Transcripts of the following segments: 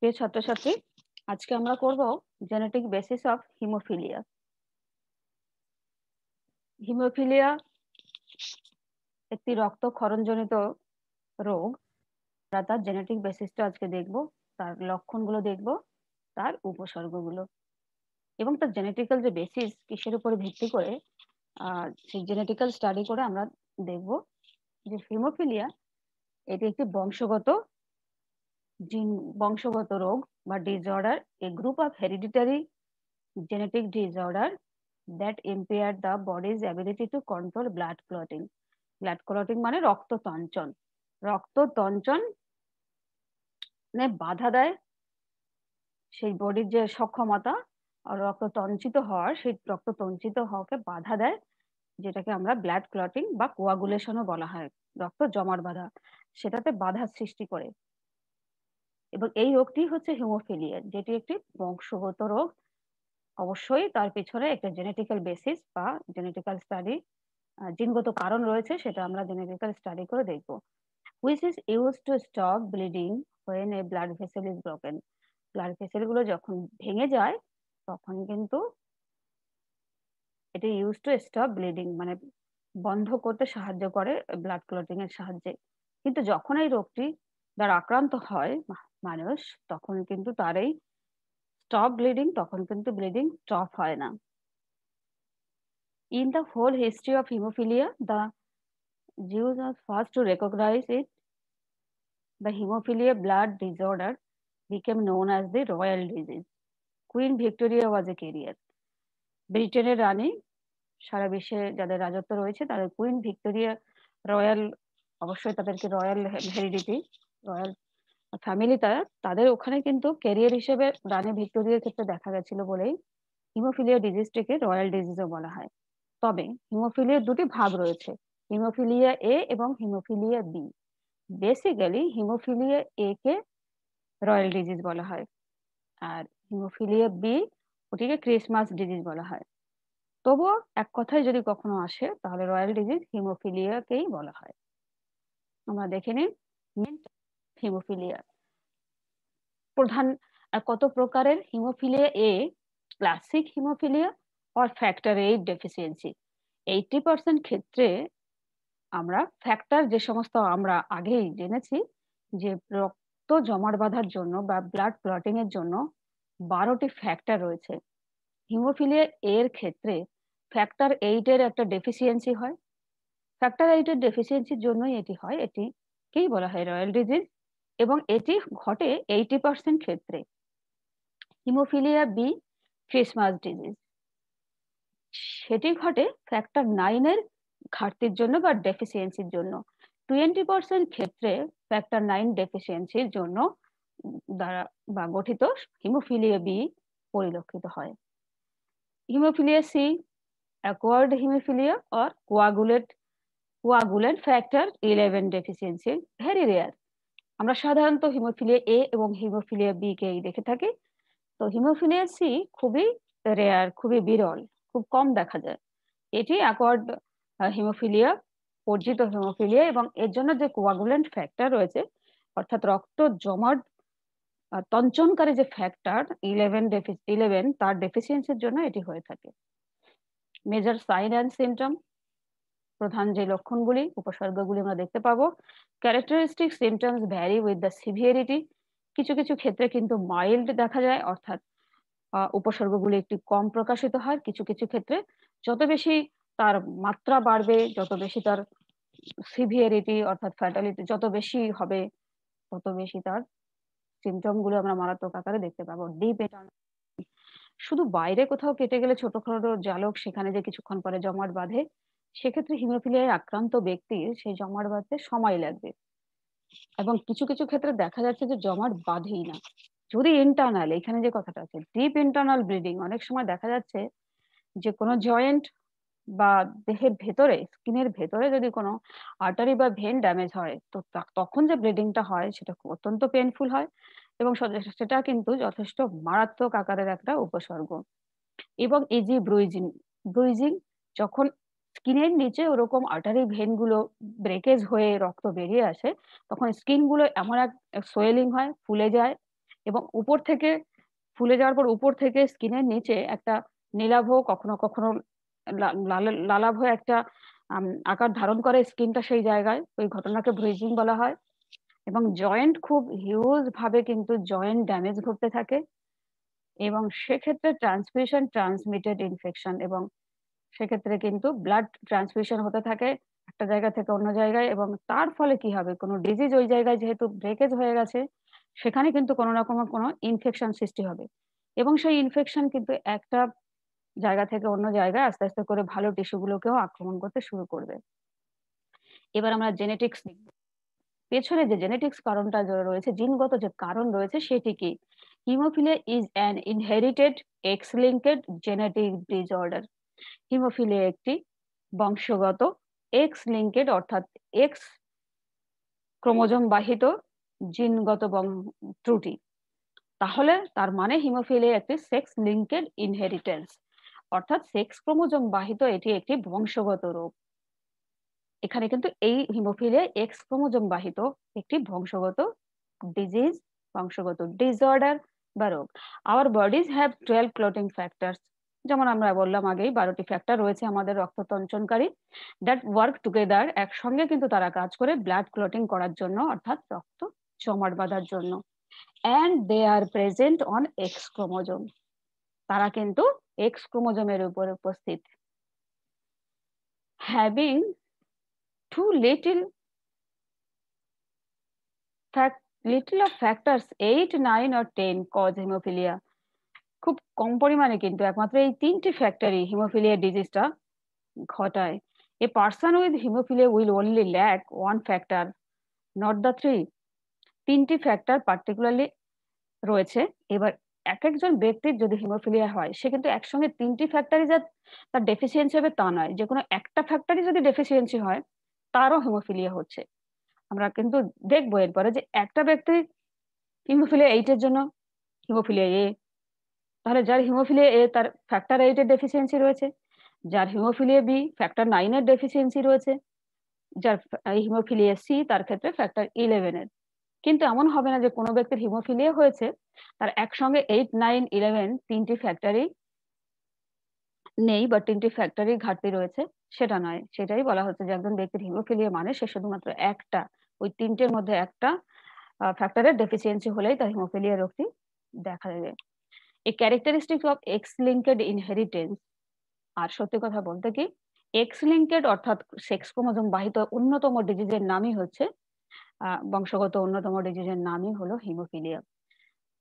প্রিয় ছাত্রছাত্রী, আজকে আমরা করব genetic basis of haemophilia. Haemophilia একটি রক্তক্ষরণজনিত রোগ। আমরা তার জেনেটিক বেসিসটা আজকে দেখব, তার লক্ষণগুলো দেখব, তার উপসর্গগুলো এবং তার জেনেটিক্যাল যে বেসিস কিসের উপরে ভিত্তি করে সেই জেনেটিক্যাল স্টাডি করে আমরা দেখব যে হিমোফিলিয়া এটি একটি বংশগত রোগ বা disorder, A group of hereditary genetic disorder that impair the body's ability to control blood clotting. Blood clotting মানে রক্ততঞ্চন। রক্ততঞ্চন বাধা দেয় সেই বডির যে সক্ষমতা রক্ততঞ্চিত হওয়ার, সেই রক্ততঞ্চিত হওয়াকে বাধা দেয়, যেটাকে আমরা ব্লাড ক্লটিং বা কোয়াগুলেশনও বলা হয়, রক্ত জমাট বাঁধা, সেটাতে বাধার সৃষ্টি করে। এবং এই রোগটি হচ্ছে হিমোফিলিয়া, যেটি একটি বংশগত রোগ। অবশ্যই তার পিছনে একটা জেনেটিক্যাল বেসিস বা জেনেটিক্যাল স্টাডি, জিনগত কারণ রয়েছে, সেটা আমরা জেনেটিক্যাল স্টাডি করে দেখব। which is used to stop bleeding when a blood vessel is broken. Blood vessel গুলো যখন ভেঙে যায় তখন কিন্তু এটা ইউজ টু স্টপ ব্লিডিং, মানে বন্ধ করতে সাহায্য করে ব্লাড ক্লটিং এর সাহায্যে। কিন্তু যখন এই রোগটি দ্বারা আক্রান্ত হয় মানুষ, তখন কিন্তু তার এই স্টপ ব্লিডিং, তখন কিন্তু ব্লিডিং স্টপ হয় না। In the whole history of hemophilia, the Jews are first to recognize it. The hemophilia blood disorder became known as the royal disease. Queen Victoria was a carrier. ব্রিটেনের রানী, সারা বিশ্বে যাদের রাজত্ব রয়েছে তাদের কুইন ভিক্টোরিয়া রয়্যাল, অবশ্যই তাদেরকে royal heredity, royal family, তাদের ওখানে কিন্তু ক্যারিয়ার হিসেবে রানী ভিক্টোরিয়ার ক্ষেত্রে দেখা গেছিল বলেই হিমোফিলিয়া ডিজিজটিকে রয়্যাল ডিজিজও বলা হয়। তবে হিমোফিলিয়ার দুটি ভাগ রয়েছে, হিমোফিলিয়া এ এবং haemophilia B. Basically haemophilia A কে রয়্যাল ডিজিজ বলা হয়, আর হিমোফিলিয়া বি ওটিকে ক্রিসমাস ডিজিজ বলা হয়। তবুও এক কথায় যদি কখনো আসে তাহলে রয়্যাল ডিজিজ হিমোফিলিয়াকেই বলা হয়। আমরা দেখে নিই হিমোফিলিয়া প্রধান কত প্রকারের। Haemophilia A, classic haemophilia or factor eight deficiency. 80% ক্ষেত্রে আমরা ফ্যাক্টর, যে সমস্ত আমরা আগেই জেনেছি যে রক্ত জমাট বাঁধার জন্য বা ব্লাড ক্লটিং এর জন্য 12টি ফ্যাক্টর রয়েছে। হিমোফিলিয়া এর ক্ষেত্রে ফ্যাক্টর 8 এর একটা ডেফিসিয়েন্সি হয়। ফ্যাক্টর 8 এর ডেফিসিয়েন্সির জন্যই এটি হয়, এটিকেই বলা হয় রয়্যাল ডিজিজ, এবং এটি ঘটে 80% ক্ষেত্রে। হিমোফিলিয়া বি, ক্রিসমাস ডিজিজ, সেটি ঘটে ফ্যাক্টর 9 এর ঘাটতির জন্য বা ডেফিসিয়েন্সির জন্য। 20% ক্ষেত্রে ফ্যাক্টর 9 ডেফিসিয়েন্সির জন্য দ্বারা বা গঠিত হিমোফিলিয়া বি পরিলক্ষিত হয়। Haemophilia C, acquired haemophilia or coagulant factor 11 deficiency, very rare. আমরা সাধারণত হিমোফিলিয়া এ এবং হিমোফিলিয়া বি কেই দেখে থাকি। তো হিমোফিলিয়া সি খুবই রেয়ার, খুবই বিরল, খুব কম দেখা যায়। এটি অ্যাকোয়ার্ড হিমোফিলিয়া, অর্জিত হিমোফিলিয়া, এবং এর জন্য যে কোয়াগুলেন্ট ফ্যাক্টর রয়েছে, অর্থাৎ রক্ত জমাট তঞ্চনকারী যে ফ্যাক্টর 11 তার ডেফিসিয়েন্সির জন্য এটি হয়ে থাকে। মেজর সাইন অ্যান্ড সিমটম, প্রধান যে লক্ষণগুলি, উপসর্গগুলি আমরা দেখতে পাবো। Characteristic symptoms vary with the severity. কিছু কিছু ক্ষেত্রে কিন্তু মাইল্ড দেখা যায়, অর্থাৎ উপসর্গগুলি একটু কম প্রকাশিত হয়। কিছু কিছু ক্ষেত্রে যত বেশি তার মাত্রা বাড়বে, যত বেশি তার সিভিয়ারিটি অর্থাৎ ফ্যাটালিটি যত বেশি হবে, তত বেশি তার সিমটম গুলো আমরা মারাত্মক আকারে দেখতে পাবো। ডিপ, শুধু বাইরে কোথাও কেটে গেলে ছোটখাটো জালক সেখানে যে কিছুক্ষণ পরে জমাট বাঁধে, সেক্ষেত্রে হিমোফিলিয়ায় আক্রান্ত ব্যক্তির সেই জমাট বাঁধতে সময় লাগবে। এবং কিছু কিছু ক্ষেত্রে দেখা যাচ্ছে যে জমাট বাঁধেই না, যদি ইন্টারনাল, এখানে যে কথাটা আছে ডিপ ইন্টারনাল ব্লিডিং, অনেক সময় দেখা যাচ্ছে যে কোনো জয়েন্ট বা দেহের ভেতরে, স্কিনের ভেতরে যদি কোনো আর্টারি বা ভেন ড্যামেজ হয়, তো তখন যে ব্লিডিংটা হয় সেটা অত্যন্ত পেইনফুল হয়, এবং সেটা কিন্তু যথেষ্ট মারাত্মক আকারের একটা উপসর্গ। এবং এই যে ব্রুইজিং, যখন স্কিনের নিচে ওরকম আর্টারি ভেন গুলো ব্রেকেজ হয়ে রক্ত বেরিয়ে আসে, তখন স্কিন গুলো এমন এক সোয়েলিং হয়, ফুলে যায়, এবং উপর থেকে ফুলে যাওয়ার পর উপর থেকে স্কিনের নিচে একটা নীলাভ, কখনো কখনো লালাভ একটা আকার ধারণ করে স্কিনটা সেই জায়গায়, ওই ঘটনাকে ব্রিজিং বলা হয়। এবং জয়েন্ট খুব হিউজ ভাবে কিন্তু জয়েন্ট ড্যামেজ ঘটতে থাকে, এবং সেক্ষেত্রে ট্রান্সমিশন ট্রান্সমিটেড ইনফেকশন, এবং সেক্ষেত্রে কিন্তু ব্লাড ট্রান্সমিশন হতে থাকে একটা জায়গা থেকে অন্য জায়গায়, এবং তার ফলে কি হবে, কোনো ডিজিজ ওই জায়গায় যেহেতু ব্রেকেজ হয়ে গেছে, সেখানে কিন্তু কোনো রকম কোনো ইনফেকশন সৃষ্টি হবে, এবং সেই ইনফেকশন কিন্তু একটা জায়গা থেকে অন্য জায়গায় আস্তে আস্তে করে ভালো টিস্যুগুলোকেও আক্রমণ করতে শুরু করবে। এবার আমরা জেনেটিক্স দেখব। পেছনে যে জেনেটিক্স কারণটা রয়েছে, জিনগত যে কারণ রয়েছে সেটি কি? Haemophilia is an inherited x linked genetic disorder. Haemophilia একটি বংশগত এক্স লিঙ্কেড অর্থাৎ এক্স ক্রোমোজোম বাহিত জিনগত ত্রুটি। তাহলে তার মানে হিমোফিলিয়া একটি সেক্স লিঙ্কেড ইনহেরিটেন্স, অর্থাৎ সেক্স ক্রোমোজোম বাহিত এটি একটি বংশগত রোগ। এখানে কিন্তু এই হিমোফিলিয়া এক্স ক্রোমোজোম বাহিত একটি বংশগত ডিজিজ, বংশগত ডিসঅর্ডার বা রোগ। Our bodies have 12 clotting factors, যেমন আমরা বললাম আগেই 12টি ফ্যাক্টর রয়েছে আমাদের রক্ত তঞ্চনকারী, দ্যাট ওয়ার্ক টুগেদার, একসঙ্গে কিন্তু তারা কাজ করে ব্লাড ক্লটিং করার জন্য, অর্থাৎ রক্ত জমাট বাঁধার জন্য। And they are present on X chromosome, তারা কিন্তু এক্স ক্রোমোজোমের উপর উপস্থিত। Having too little of factors 8, 9 or 10 cause hemophilia, খুব কম পরিমাণে কিন্তু একমাত্র এই 3টি ফ্যাক্টরই হিমোফিলিয়া ডিজিজটা ঘটায়। A person with haemophilia will only lack 1 factor, not the 3। 3টি ফ্যাক্টর পার্টিকুলারলি রয়েছে। এবার এক একজন ব্যক্তির যদি হিমোফিলিয়া হয়, সে কিন্তু একসঙ্গে 3টি ফ্যাক্টরই যে তার ডেফিসিয়েন্সি হবে তা নয়, যে কোনো একটা ফ্যাক্টরই যদি ডেফিসিয়েন্সি হয় তারও হিমোফিলিয়া হচ্ছে। আমরা কিন্তু দেখবো এরপরে যে একটা ব্যক্তি হিমোফিলিয়া 8 এর জন্য হিমোফিলিয়া এ, তাহলে যার হিমোফিলিয়া এ তার ফ্যাক্টর 8 এর ডেফিসিয়েন্সি রয়েছে, যার হিমোফিলিয়া বি ফ্যাক্টর 9 এর ডেফিসিয়েন্সি রয়েছে, যার হিমোফিলিয়া সি তার ক্ষেত্রে ফ্যাক্টর 11 এর। কিন্তু এমন হবে না যে কোনো ব্যক্তির হিমোফিলিয়া হয়েছে তার একসঙ্গে 8, 9, 11 তিনটি ফ্যাক্টরি নেই বা 3টি ফ্যাক্টরি ঘাটতি রয়েছে, সেটা নয়। সেটাই বলা হচ্ছে যে একজন ব্যক্তির হিমোফিলিয়া মানে সে শুধুমাত্র একটা, ওই 3টের মধ্যে একটা ফ্যাক্টরের ডেফিসিয়েন্সি হলেই তার হিমোফিলিয়া রোগটি দেখা দেবে। এই characteristic of X linked inheritance, আর সত্যি কথা বলতে কি, এক্স লিঙ্কেড অর্থাৎ সেক্স ক্রোমোজোম বাহিত অন্যতম ডিজিজের নামই হচ্ছে বংশগত অন্যতম ডিজিজের নামই হলো হিমোফিলিয়া।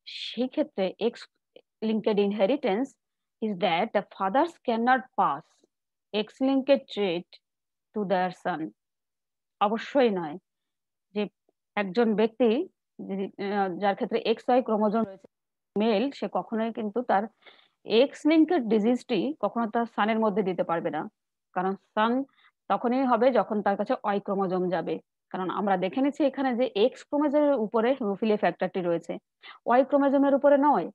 সেই ক্ষেত্রে x linked inheritance is that the fathers cannot pass X-linked trait to their son. অবশ্যই নয় যে একজন ব্যক্তি যার ক্ষেত্রে XY ক্রোমোজোম রয়েছে মেল, সে কখনোই কিন্তু তার এক্স লিঙ্কেড ডিজিজটি কখনো তার সানের মধ্যে দিতে পারবে না, কারণ সান তখনই হবে যখন তার কাছে ওয়াই ক্রোমোজোম যাবে। কারণ আমরা দেখে নিচ্ছি এখানে যে এক্স ক্রোমোজোমের উপরে হিমোফিলিয়া ফ্যাক্টরটি রয়েছে, ওয়াই ক্রোমোজোমের উপরে নয়।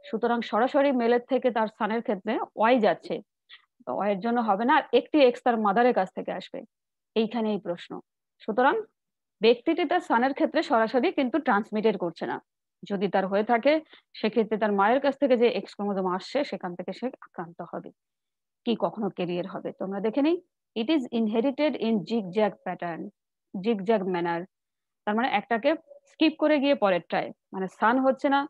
সুতরাং সরাসরি মেলের থেকে তার সানের ক্ষেত্রে ওয়াই যাচ্ছে, ওয়াই এর জন্য হবে না, আর একটি এক্স তার মাদারের কাছ থেকে আসবে, এইখানেই প্রশ্ন। সুতরাং ব্যক্তিটি তার সানের ক্ষেত্রে সরাসরি কিন্তু ট্রান্সমিটেড করছে না, যদি তার হয়ে থাকে সেক্ষেত্রে তার মায়ের কাছ থেকে যে এক্স ক্রোমোজোম আসছে সেখান থেকে সে আক্রান্ত হবে, কি কখনো ক্যারিয়ার হবে। তোমরা দেখে নেই, it is inherited in zigzag pattern, zigzag manner, তার মানে একটাকে স্কিপ করে গিয়ে পরেরটায়, মানে সান হচ্ছে না,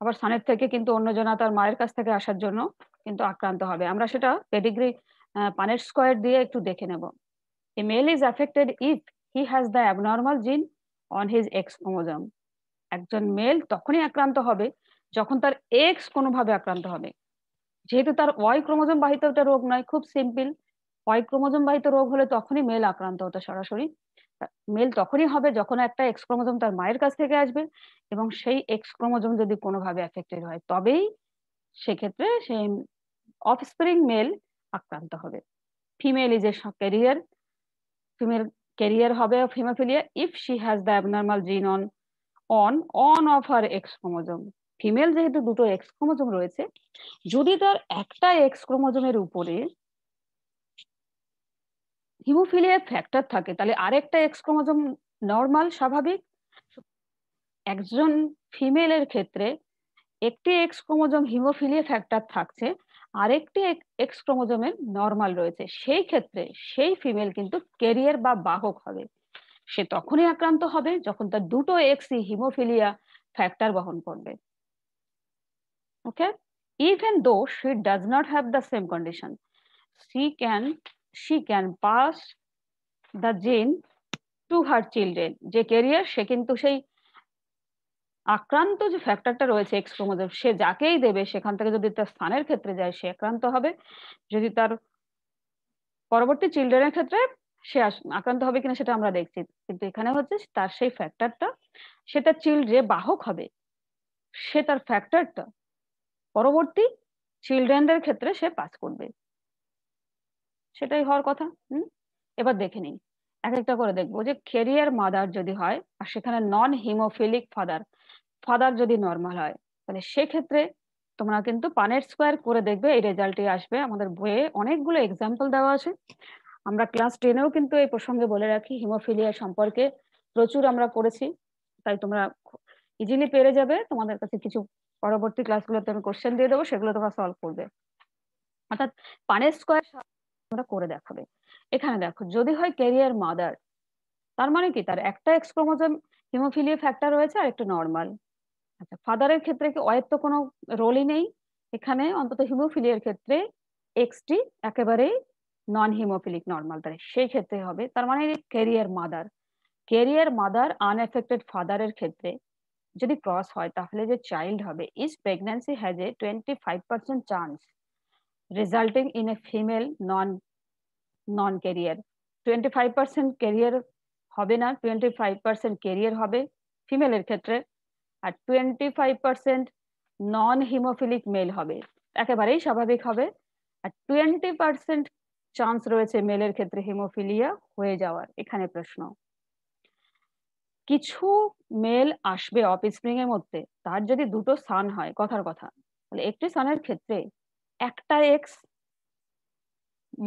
আবার সানের থেকে কিন্তু অন্যজনা তার মায়ের কাছ থেকে আসার জন্য কিন্তু আক্রান্ত হবে। আমরা সেটা পেডিগ্রি পানেট স্কয়ার দিয়ে একটু দেখে নেব। A male is affected if he has the abnormal gene on his X chromosome. একজন মেল তখনই আক্রান্ত হবে যখন তার এক্স কোনোভাবে আক্রান্ত হবে, যেহেতু তার ওয়াই ক্রোমোজোম বাহিত একটা রোগ নয়, খুব সিম্পল। ওয়াই ক্রোমোজোম বাহিত রোগ হলে তখনই মেল আক্রান্ত হতো সরাসরি। মেল তখনই হবে যখন একটা এক্স ক্রোমোজোম তার মায়ের কাছ থেকে আসবে, এবং সেই এক্স ক্রোমোজোম যদি কোনোভাবে এফেক্টেড হয় তবেই সেক্ষেত্রে সেই অফস্প্রিং মেল আক্রান্ত হবে। Female is a carrier, female carrier হবে of haemophilia if she has the abnormal gene on of her X chromosome. Female যেহেতু দুটো এক্স ক্রোমোজোম রয়েছে, যদি তার একটা এক্স ক্রোমোজোমের উপরে হিমোফিলিয়া ফ্যাক্টর থাকে তাহলে আরেকটা এক্স ক্রোমোজোম নর্মাল স্বাভাবিক, একজন ফিমেলের ক্ষেত্রে একটি এক্স ক্রোমোজোম হিমোফিলিয়া ফ্যাক্টর থাকছে, আরেকটি এক্স ক্রোমোজোমের নর্মাল রয়েছে, সেই ক্ষেত্রে সেই ফিমেল কিন্তু ক্যারিয়ার বা বাহক হবে। সে তখনই আক্রান্ত হবে যখন তার দুটো এক্সই হিমোফিলিয়া ফ্যাক্টর বহন করবে। ওকে, even though she does not have the same condition, she can pass the gene to her children। যে ক্যারিয়ার সে কিন্তু সেই আক্রান্ত যে ফ্যাক্টরটা রয়েছে এক্স ক্রোমোজোম, সে যাকেই দেবে সেখান থেকে যদি তার স্থানের ক্ষেত্রে যায় সে আক্রান্ত হবে, যদি তার পরবর্তী চিলড্রেনের ক্ষেত্রে সে আক্রান্ত হবে কিনা সেটা আমরা দেখছি। কিন্তু এখানে হচ্ছে তার সেই ফ্যাক্টরটা, সেটা চিলড্রে বাহক হবে, সে তার ফ্যাক্টরটা পরবর্তী চিলড্রেনদের ক্ষেত্রে সে পাস করবে, সেটাই হওয়ার কথা। এবার দেখে নিই, এক একটা করে দেখবো যে ক্যারিয়ার মাদার যদি হয় আর সেখানে নন হিমোফিলিক ফাদার যদি নর্মাল হয়, তাহলে সেক্ষেত্রে তোমরা কিন্তু পানেট স্কোয়ার করে দেখবে, এই রেজাল্টই আসবে। আমাদের বইয়ে অনেকগুলো এক্সাম্পল দেওয়া আছে, আমরা ক্লাস 10-এও কিন্তু এই প্রসঙ্গে বলে রাখি, হিমোফিলিয়া সম্পর্কে প্রচুর আমরা করেছি, তাই তোমরা ইজিলি পেরে যাবে। তোমাদের কাছে কিছু পরবর্তী ক্লাসগুলোতে আমি কোশ্চেন দিয়ে দেবো, সেগুলো তোমরা সলভ করবে, অর্থাৎ পানেট স্কোয়ার তোমরা করে দেখাবে। এখানে দেখো, যদি হয় ক্যারিয়ার মাদার, তার মানে কি তার একটা এক্স ক্রোমোজোম হিমোফিলিয়া ফ্যাক্টর রয়েছে আর একটা নর্মাল। আচ্ছা, ফাদারের ক্ষেত্রে কি ওয়ের তো কোনো রোলই নেই এখানে, অন্তত হিমোফিলিয়ার ক্ষেত্রে এক্সটি একেবারেই নন হিমোফিলিক নর্মাল, তাই সেই ক্ষেত্রে হবে। তার মানে ক্যারিয়ার মাদার আনএফেক্টেড ফাদারের ক্ষেত্রে যদি ক্রস হয় তাহলে যে চাইল্ড হবে, is pregnancy has a 25% chance resulting in a female non carrier. 25% carrier হবে না, 25% ক্যারিয়ার হবে ফিমেলের ক্ষেত্রে, আর 25% নন হিমোফিলিক মেল হবে, একেবারেই স্বাভাবিক হবে। আর 20% চান্স রয়েছে মেলের ক্ষেত্রে হিমোফিলিয়া হয়ে যাওয়ার। এখানে প্রশ্ন, কিছু মেল আসবে অফস্প্রিং এর মধ্যে, তার যদি দুটো সান হয়, কথার কথা, তাহলে একটি সানের ক্ষেত্রে একটা এক্স,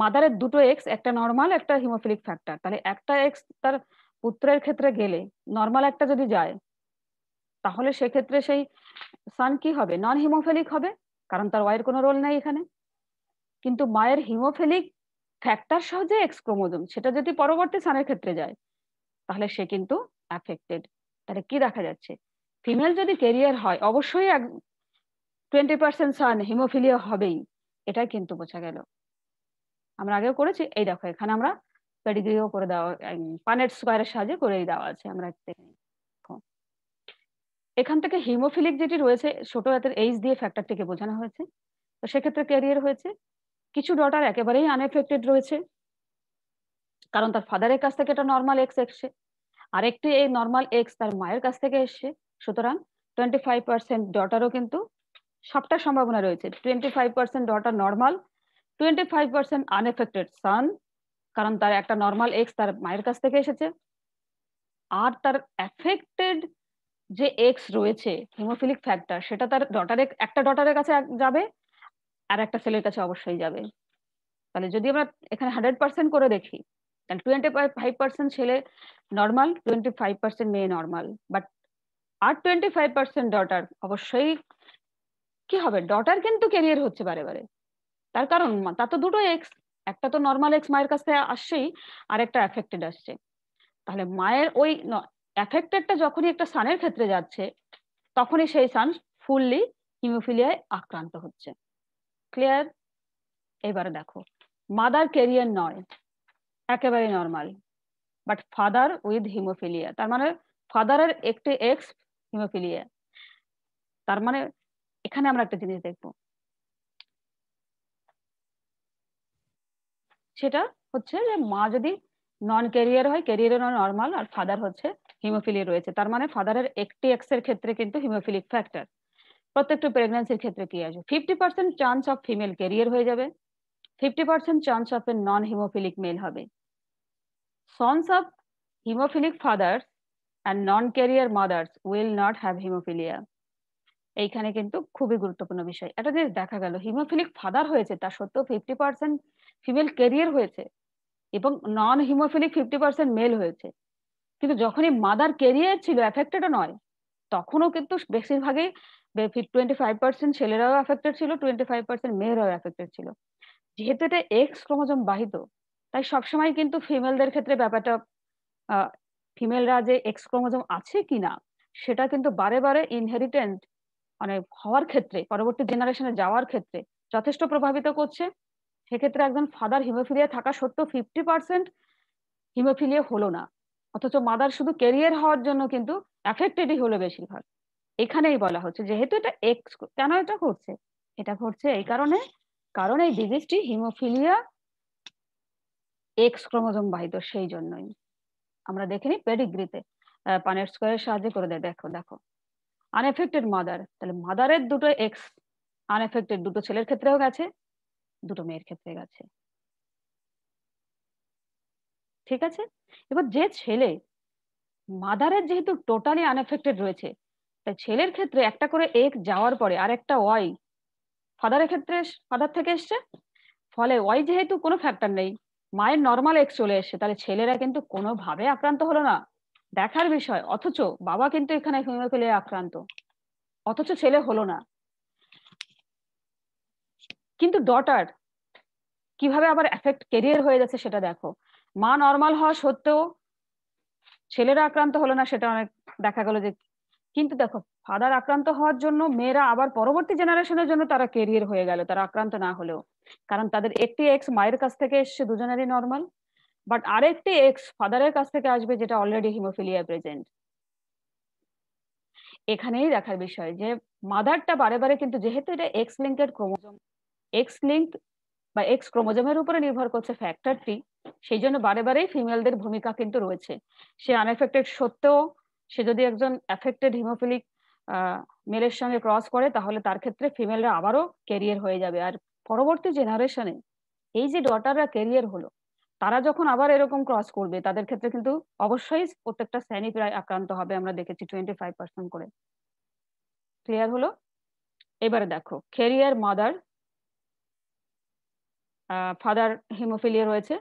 মাদারের দুটো এক্স, একটা নর্মাল একটা হিমোফিলিক ফ্যাক্টর, তাহলে একটা এক্স তার পুত্রের ক্ষেত্রে গেলে নর্মাল একটা যদি যায়, তাহলে সেক্ষেত্রে সেই সান কি হবে, নন হিমোফিলিক হবে, কারণ তার ওয়াইয়ের কোনো রোল নেই এখানে। কিন্তু মায়ের হিমোফিলিক ফ্যাক্টর সহ যে এক্স ক্রোমোজোম, সেটা যদি পরবর্তী সানের ক্ষেত্রে যায় তাহলে সে কিন্তু অ্যাফেক্টেড। তাহলে কি দেখা যাচ্ছে, ফিমেল যদি ক্যারিয়ার হয় অবশ্যই 20% সান হিমোফিলিয়া হবেই, এটাই কিন্তু বোঝা গেল। আমরা আগেও করেছি, এই দেখো এখানে আমরা পেডিগ্রিও করে দেওয়া, পানেট স্কোয়ারের সাহায্যে করেই দেওয়া আছে। আমরা এখান থেকে হিমোফিলিক যেটি রয়েছে ছোট হাতের এইচ দিয়ে ফ্যাক্টরটিকে বোঝানো হয়েছে, তো সেক্ষেত্রে ক্যারিয়ার হয়েছে। কিছু ডটার একেবারেই আনএফেক্টেড রয়েছে, কারণ তার ফাদারের কাছ থেকে এটা নর্মাল এক্স এসছে, আরেকটি এই নর্মাল এক্স তার মায়ের কাছ থেকে এসছে। সুতরাং 25% ডটারও কিন্তু সবটা সম্ভাবনা রয়েছে, 25% ডটার নর্মাল, 25% আনএফেক্টেড সান, কারণ তার একটা নর্মাল এক্স তার মায়ের কাছ থেকে এসেছে, আর তার এফেক্টেড যে এক্স রয়েছে হিমোফিলিক ফ্যাক্টর, সেটা তার একটা ডটারের কাছে যাবে আর একটা সেলের কাছে অবশ্যই যাবে। তাহলে যদি আমরা এখানে 100% করে দেখি, তাহলে 25% ছেলে নর্মাল, 25% মেয়ে নর্মাল, বাট আর 25% ডটার অবশ্যই কি হবে, ডটার কিন্তু ক্যারিয়ার হচ্ছে বারে বারে। তার কারণ তার তো দুটো এক্স, একটা তো নর্মাল এক্স মায়ের কাছ থেকে আসছেই, আর একটা এফেক্টেড আসছে। তাহলে মায়ের ওই এফেক্টেডটা যখনই একটা সানের ক্ষেত্রে যাচ্ছে, তখনই সেই সান ফুললি হিমোফিলিয়ায় আক্রান্ত হচ্ছে। ক্লিয়ার? এবারে দেখো, মাদার ক্যারিয়ার নয়, একেবারে normal, but father with haemophilia, তার মানে ফাদারের একটি এক্স হিমোফিলিয়া। তার মানে এখানে আমরা একটা জিনিস দেখবো, সেটা হচ্ছে যে মা যদি নন ক্যারিয়ার হয়, ক্যারিয়ার নর্মাল, আর ফাদার হচ্ছে হিমোফিলিয়া রয়েছে, তার মানে ফাদারের একটি এক্স এর ক্ষেত্রে কিন্তু হিমোফিলিক ফ্যাক্টর। প্রত্যেকটা প্রেগন্যান্সির ক্ষেত্রে কি আসবে, 50% চান্স অফ ফিমেল ক্যারিয়ার হয়ে যাবে, 50% chance of a non haemophilic male হবে। Sons of haemophilic fathers and non-carrier mothers will not have hemophilia। এইখানে কিন্তু খুবই গুরুত্বপূর্ণ বিষয়। এটা যে দেখা গেল হিমোফিলিক ফাদার হয়েছে, তা সত্ত্বেও 50% ফিমেল ক্যারিয়ার হয়েছে এবং নন হিমোফিলিক 50% মেল হয়েছে, কিন্তু যখনই মাদার ক্যারিয়ার ছিল, এফেক্টেডও নয়, তখনও কিন্তু বেশিরভাগই 25% ছেলেরাও অ্যাফেক্টেড ছিল, 25% মেয়েরাও অ্যাফেক্টেড ছিল। যেহেতু এটা এক্স ক্রোমোজোম বাহিত, তাই সবসময় কিন্তু ফিমেলদের ক্ষেত্রে ব্যাপারটা ফিমেলরা যে এক্স ক্রোমোজোম আছে কিনা সেটা কিন্তু বারে বারে ইনহেরিটেন্ট মানে হওয়ার ক্ষেত্রে, পরবর্তী জেনারেশনে যাওয়ার ক্ষেত্রে যথেষ্ট প্রভাবিত করছে। সেক্ষেত্রে একজন ফাদার হিমোফিলিয়া থাকা সত্ত্বেও 50% হিমোফিলিয়া হলো না, অথচ মাদার শুধু ক্যারিয়ার হওয়ার জন্য কিন্তু অ্যাফেক্টেডই হলো বেশিরভাগ। এখানেই বলা হচ্ছে যেহেতু এটা এক্স, কেন এটা ঘটছে? এটা ঘটছে এই কারণে, কারণ এই ডিজিজটি হিমোফিলিয়া এক্স ক্রোমোজোম বাহিত, সেই জন্যই। আমরা দেখিনি পেডিগ্রিতে পানেট স্কোয়ারের সাহায্যে করে দেয়, দেখো দেখো আনএফেক্টেড মাদার, তাহলে মাদারের দুটো এক্স আনএফেক্টেড, দুটো ছেলের ক্ষেত্রেও গেছে, দুটো মেয়ের ক্ষেত্রে গেছে। ঠিক আছে, এবার যে ছেলে মাদারের যেহেতু টোটালি আনএফেক্টেড রয়েছে, তাই ছেলের ক্ষেত্রে একটা করে এক্স যাওয়ার পরে আর একটা ওয়াই ফাদারের ক্ষেত্রে ফাদার থেকে এসছে, ফলে ওয়াই যেহেতু কোনো ফ্যাক্টর নেই, মায়ের নর্মাল এক্স চলে এসছে, তাহলে ছেলেরা কিন্তু কোনোভাবে আক্রান্ত হলো না। দেখার বিষয়, অথচ বাবা কিন্তু এখানে হিমোফিলিয়া আক্রান্ত, অথচ ছেলে হলো না। কিন্তু ডটার কিভাবে আবার এফেক্ট ক্যারিয়ার হয়ে যাচ্ছে সেটা দেখো। মা নর্মাল হওয়া সত্ত্বেও ছেলেরা আক্রান্ত হলো না, সেটা অনেক দেখা গেল যে, কিন্তু দেখো ফাদার আক্রান্ত হওয়ার জন্য মেয়েরা আবার পরবর্তী জেনারেশনের জন্য তারা ক্যারিয়ার হয়ে গেল, তারা আক্রান্ত না হলেও, কারণ তাদের একটি এক্স মায়ের কাছ থেকে এসছে, দুজনেরই নর্মাল, বাট আরেকটি এক্স ফাদারের কাছ থেকে আসবে যেটা অলরেডি হিমোফিলিয়া প্রেজেন্ট। এখানেই দেখার বিষয় যে মাদারটা বারে বারে কিন্তু, যেহেতু এটা x linked chromosome, x link বা এক্স ক্রোমোজোমের উপরে নির্ভর করছে ফ্যাক্টরটি, সেই জন্য বারে বারেই ফিমেলদের ভূমিকা কিন্তু রয়েছে। সে আনএফেক্টেড সত্ত্বেও সে যদি একজন অ্যাফেক্টেড হিমোফিলিক মেলের সঙ্গে ক্রস করে, তাহলে তার ক্ষেত্রে ফিমেলরা আবারও ক্যারিয়ার হয়ে যাবে। আর পরবর্তী জেনারেশনে এই যে ডটাররা ক্যারিয়ার হলো, তারা যখন আবার এরকম ক্রস করবে, তাদের ক্ষেত্রে কিন্তু অবশ্যই প্রত্যেকটা শ্রেণী প্রায় আক্রান্ত হবে, আমরা দেখেছি 25% করে। ক্লিয়ার হলো? এবারে দেখো ক্যারিয়ার মাদার ফাদার হিমোফিলিয়া রয়েছে,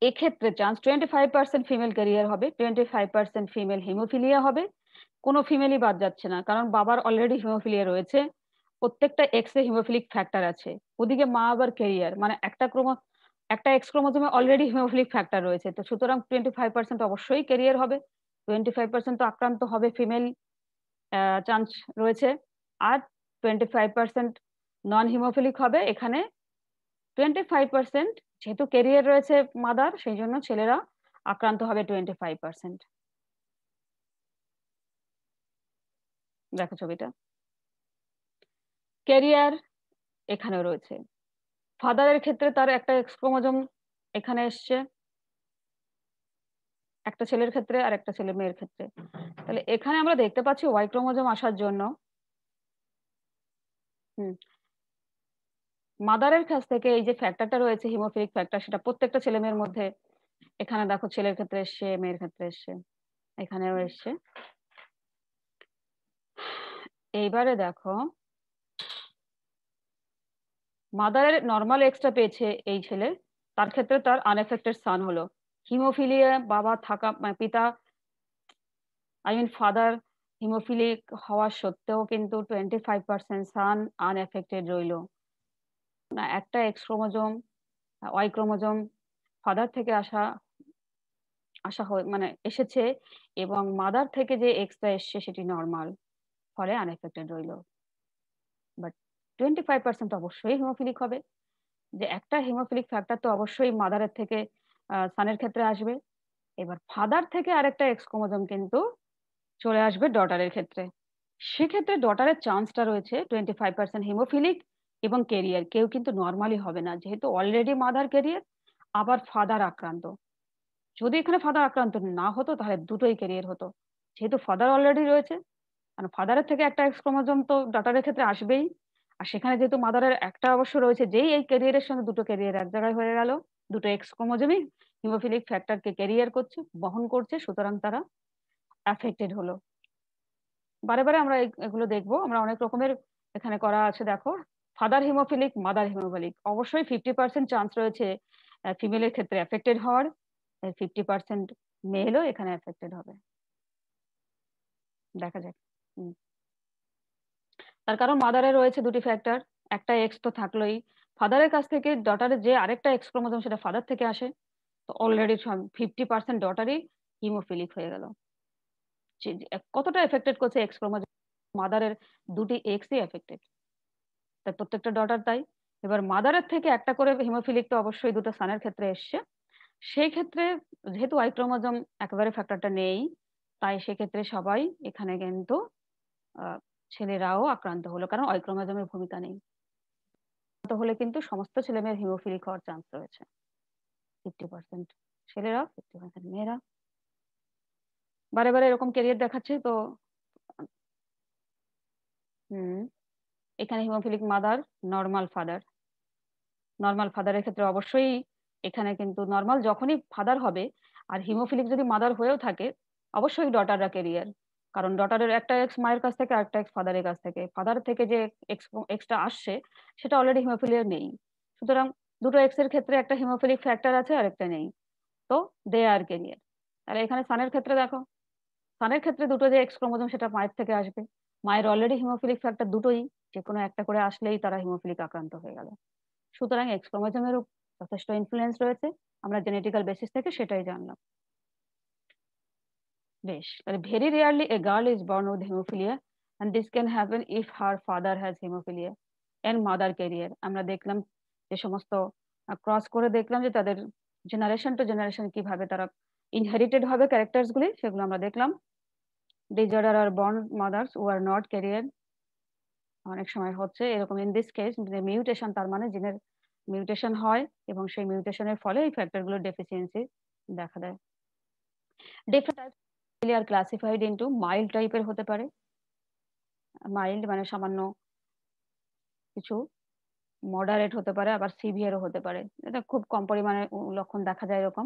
এক্ষেত্রে চান্স 25% ফিমেল ক্যারিয়ার হবে, 25% ফিমেল হিমোফিলিয়া হবে। কোনো ফিমেলই বাদ যাচ্ছে না, কারণ বাবার অলরেডি হিমোফিলিয়া রয়েছে, প্রত্যেকটা এক্স এ হিমোফিলিক ফ্যাক্টর আছে, ওদিকে মা আবার ক্যারিয়ার, মানে একটা এক্স ক্রোমোজোমে অলরেডি হিমোফিলিক ফ্যাক্টর রয়েছে, তো সুতরাং 25% অবশ্যই ক্যারিয়ার হবে, 25% তো আক্রান্ত হবে ফিমেল চান্স রয়েছে, আর 25% নন হিমোফিলিক হবে। এখানে 25% যেহেতু ক্যারিয়ার রয়েছে মাদার, সেই জন্য ছেলেরা আক্রান্ত হবে 25%। দেখো ছবিটা, ক্যারিয়ার এখানেও রয়েছে। ফাদারের ক্ষেত্রে তার একটা এক্স ক্রোমোজোম এখানে এসছে, একটা ছেলের ক্ষেত্রে আর একটা ছেলে মেয়ের ক্ষেত্রে। তাহলে এখানে আমরা দেখতে পাচ্ছি ওয়াই ক্রোমোজোম আসার জন্য মাদারের কাছ থেকে এই যে ফ্যাক্টরটা রয়েছে হিমোফিলিক ফ্যাক্টর, সেটা প্রত্যেকটা ছেলে মেয়ের মধ্যে, এখানে দেখো ছেলের ক্ষেত্রে এসছে, মেয়ের ক্ষেত্রে এসছে, এখানেও এসছে। এইবারে দেখো মাদারের নর্মাল এক্সটা পেয়েছে এই ছেলে, তার ক্ষেত্রে তার আনএফেক্টেড সান হলো। হিমোফিলিয়া বাবা থাকা, মানে পিতা, আই মিন ফাদার হিমোফিলিক হওয়া সত্ত্বেও কিন্তু 25% সান আনএফেক্টেড রইল না। একটা X chromosome, Y chromosome father থেকে আসা আসা মানে এসেছে, এবং মাদার থেকে যে এক্সটা এসছে সেটি নর্মাল, ফলে আনএফেক্টেড রইল। বাট 25% অবশ্যই হিমোফিলিক হবে, যে একটা হিমোফিলিক ফ্যাক্টর তো অবশ্যই মাদারের থেকে সানের ক্ষেত্রে আসবে। এবার ফাদার থেকে আরেকটা এক্স ক্রোমোজোম কিন্তু চলে আসবে ডটারের ক্ষেত্রে। সেক্ষেত্রে ডটারের চান্সটা রয়েছে 25% হিমোফিলিক এবং ক্যারিয়ার, কেউ কিন্তু নর্মালি হবে না, যেহেতু অলরেডি মাদার ক্যারিয়ার, আবার ফাদার আক্রান্ত। যদি এখানে ফাদার আক্রান্ত না হতো তাহলে দুটোই ক্যারিয়ার হতো, যেহেতু ফাদার অলরেডি রয়েছে, কারণ ফাদারের থেকে একটা এক্স ক্রোমোজোম তো ডটারের ক্ষেত্রে আসবেই, আর সেখানে যেহেতু মাদারের একটা অবশ্য রয়েছে, যেই এই ক্যারিয়ারের সঙ্গে দুটো ক্যারিয়ার এক জায়গায় হয়ে গেল, দুটো এক্স ক্রোমোজোমই হিমোফিলিক ফ্যাক্টরকে ক্যারিয়ার করছে, বহন করছে, সুতরাং তারা অ্যাফেক্টেড হলো। বারে বারে আমরা এগুলো দেখবো, আমরা অনেক রকমের এখানে করা আছে। দেখো ফাদার হিমোফিলিক, মাদার হিমোফিলিক, অবশ্যই 50% চান্স রয়েছে ফিমেলের ক্ষেত্রে অ্যাফেক্টেড হওয়ার, 50% মেলও এখানে অ্যাফেক্টেড হবে। দেখা যাক। তার কারণ মাদারে রয়েছে দুটি ফ্যাক্টর, একটা এক্স তো থাকলোই। ফাদারের কাছ থেকে ডটারের যে আরেকটা এক্স ক্রোমোজোম সেটা ফাদার থেকে আসে। তো অলরেডি 50% ডটারই হিমোফিলিক হয়ে গেল। কতটা এফেক্টেড করছে এক্স ক্রোমোজোম? মাদারের দুটি এক্সই এফেক্টেড, তাই প্রত্যেকটা ডটার তাই। এবার মাদারের থেকে একটা করে হিমোফিলিক তো অবশ্যই দুটো সানের ক্ষেত্রে এসছে। সেই ক্ষেত্রে যেহেতু ওয়াই ক্রোমোজোম একেবারে ফ্যাক্টরটা নেই, তাই সেক্ষেত্রে সবাই এখানে কিন্তু ছেলেরাও আক্রান্ত হলো, কারণ ওয়াই ক্রোমোজোমের ভূমিকা নেই। হলে কিন্তু সমস্ত ছেলে মেয়ের হিমোফিলিক হওয়ার চান্স রয়েছে। 50% ছেলেরা, 50% মেয়েরা। বারে বারে এরকম ক্যারিয়ার দেখাচ্ছে তো। এখানে haemophilic mother, normal father. Normal ফাদারের ক্ষেত্রে অবশ্যই এখানে কিন্তু নর্মাল যখনই ফাদার হবে আর হিমোফিলিক যদি মাদার হয়েও থাকে, অবশ্যই ডটাররা ক্যারিয়ার। কারণ ডটারের একটা এক্স মায়ের কাছ থেকে, আরেকটা এক্স ফাদারের কাছ থেকে। ফাদার থেকে যে এক্সটা আসছে সেটা অলরেডি হিমোফিলিয়া নেই। সুতরাং দুটো এক্স এর ক্ষেত্রে একটা হিমোফিলিক ফ্যাক্টর আছে আর একটা নেই, তো দে আর ক্যারিয়ার। তাহলে এখানে সানের ক্ষেত্রে দেখো, সানের ক্ষেত্রে দুটো যে এক্স ক্রোমোজোম সেটা মায়ের থেকে আসবে। মায়ের অলরেডি হিমোফিলিক ফ্যাক্টর দুটোই, যে কোনো একটা করে আসলেই তারা হিমোফিলিক আক্রান্ত হয়ে গেল। সুতরাং এক্স ক্রোমোজোমের যথেষ্ট ইনফ্লুয়েন্স রয়েছে, আমরা জেনেটিক্যাল বেসিস থেকে সেটাই জানলাম। বেশ, তাহলে very rarely a girl is born with haemophilia and this can happen if her father has haemophilia and mother carrier. আমরা দেখলাম যে সমস্ত ক্রস করে দেখলাম যে তাদের জেনারেশন টু জেনারেশন কিভাবে তারা ইনহেরিটেড হবে ক্যারেক্টার্স গুলি, সেগুলো আমরা দেখলাম। Disorder are born mother's who are not career, অনেক সময় হচ্ছে এরকম। ইন দিস কেস মিউটেশন, তার মানে জিনের মিউটেশন হয় এবং সেই মিউটেশনের ফলে এই ফ্যাক্টরগুলোর ডেফিসিয়েন্সি দেখা দেয়। Different types are classified into mild টাইপের হতে পারে, মাইল্ড মানে সামান্য কিছু, মডারেট হতে পারে, আবার সিভিয়ারও হতে পারে। এটা খুব কম পরিমাণে লক্ষণ দেখা যায় এরকম।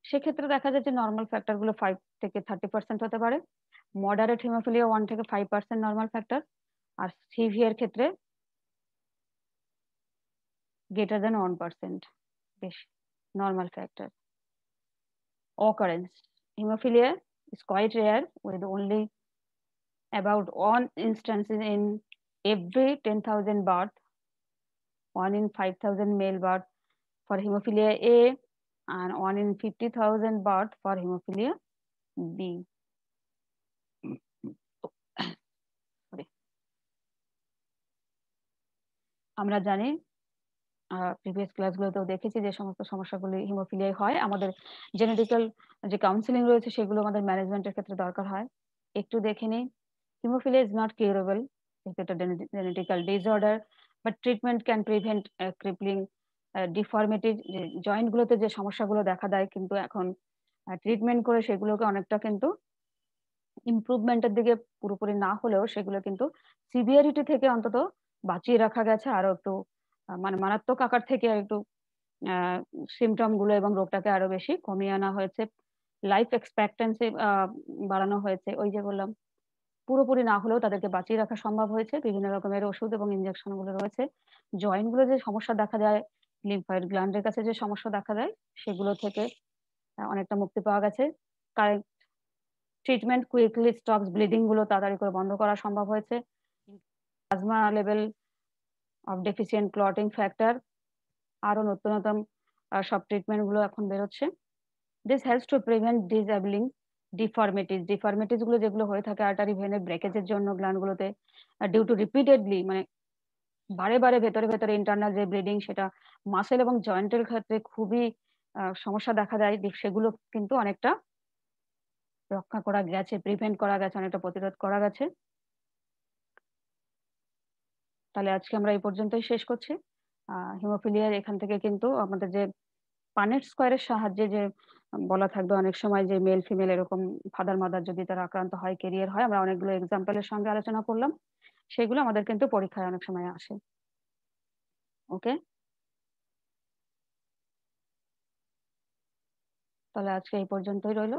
সেক্ষেত্রে দেখা যায় যে নর্মাল ফ্যাক্টর গুলো 5 থেকে 30% হতে পারে। মডারেট হিমোফিলিয়া 1 থেকে 5% নর্মাল ফ্যাক্টর, আর সিভিয়ার ক্ষেত্রে greater than 1% বেশ normal factor. Occurrence: hemophilia is quite rare, with only about 1 instance in every 10,000 birth, 1 in 5,000 male birth for hemophilia A, and 1 in 50,000 birth for hemophilia B. আমরা জানি previous ক্লাসগুলোতেও দেখেছি যে সমস্ত সমস্যাগুলি হিমোফিলিয়ায় হয়। আমাদের জেনেটিক্যাল যে কাউন্সিলিং রয়েছে সেগুলো আমাদের ম্যানেজমেন্টের ক্ষেত্রে দরকার হয়। একটু দেখে নিই। হিমোফিলিয়া ইজ নট কিউরেবল, এটা genetical disorder, but treatment can prevent crippling deformity. Joint গুলোতে যে সমস্যাগুলো দেখা দেয়, কিন্তু এখন ট্রিটমেন্ট করে সেগুলোকে অনেকটা কিন্তু ইমপ্রুভমেন্টের দিকে পুরোপুরি না হলেও সেগুলো কিন্তু সিভিয়ারিটি থেকে অন্তত বাঁচিয়ে রাখা গেছে, আরো একটু মানে মারাত্মক আকার থেকে একটু সিমটম গুলো এবং রোগটাকে আরো বেশি কমিয়ে আনা হয়েছে। লাইফ এক্সপেক্টেন্সি বাড়ানো হয়েছে। ওই যে বললাম, পুরোপুরি না হলেও তাদেরকে বাঁচিয়ে রাখা সম্ভব হয়েছে। বিভিন্ন রকমের ওষুধ এবং ইনজেকশন গুলো রয়েছে। জয়েন্ট গুলো যে সমস্যা দেখা যায়, লিম্ফয়েড গ্ল্যান্ডের কাছে যে সমস্যা দেখা দেয়, সেগুলো থেকে অনেকটা মুক্তি পাওয়া গেছে। Correct treatment quickly stops bleeding গুলো তাড়াতাড়ি করে বন্ধ করা সম্ভব হয়েছে। Plasma level of deficient clotting factor, আরো নতুন নতুন সব ট্রিটমেন্ট গুলো এখন বেরোচ্ছে। দিস হেল্পস টু প্রিভেন্ট ডিসএবলিং ডিফরমিটিস গুলো যেগুলো হয়ে থাকে আর্টারি ভেনের ব্রেকেজের জন্য গ্ল্যান্ড গুলোতে, ডিউ টু রিপিটেডলি, মানে বারে বারে ভেতরে ভেতরে ইন্টারনাল যে ব্লিডিং, সেটা মাসেল এবং জয়েন্টের ক্ষেত্রে খুবই সমস্যা দেখা দেয়। সেগুলো কিন্তু অনেকটা রক্ষা করা গেছে, প্রিভেন্ট করা গেছে, অনেকটা প্রতিরোধ করা গেছে। তাহলে আজকে আমরা এই পর্যন্তই শেষ করছি। হিমোফিলিয়ার এখান থেকে কিন্তু আমাদের যে পানেট স্কোয়ারের সাহায্যে যে বলা থাকবে অনেক সময় যে মেল ফিমেল এরকম ফাদার মাদার যদি তারা আক্রান্ত হয়, ক্যারিয়ার হয়, আমরা অনেকগুলো এক্সাম্পলের সঙ্গে আলোচনা করলাম। সেগুলো আমাদের কিন্তু পরীক্ষায় অনেক সময় আসে। ওকে, তাহলে আজকে এই পর্যন্তই রইলো।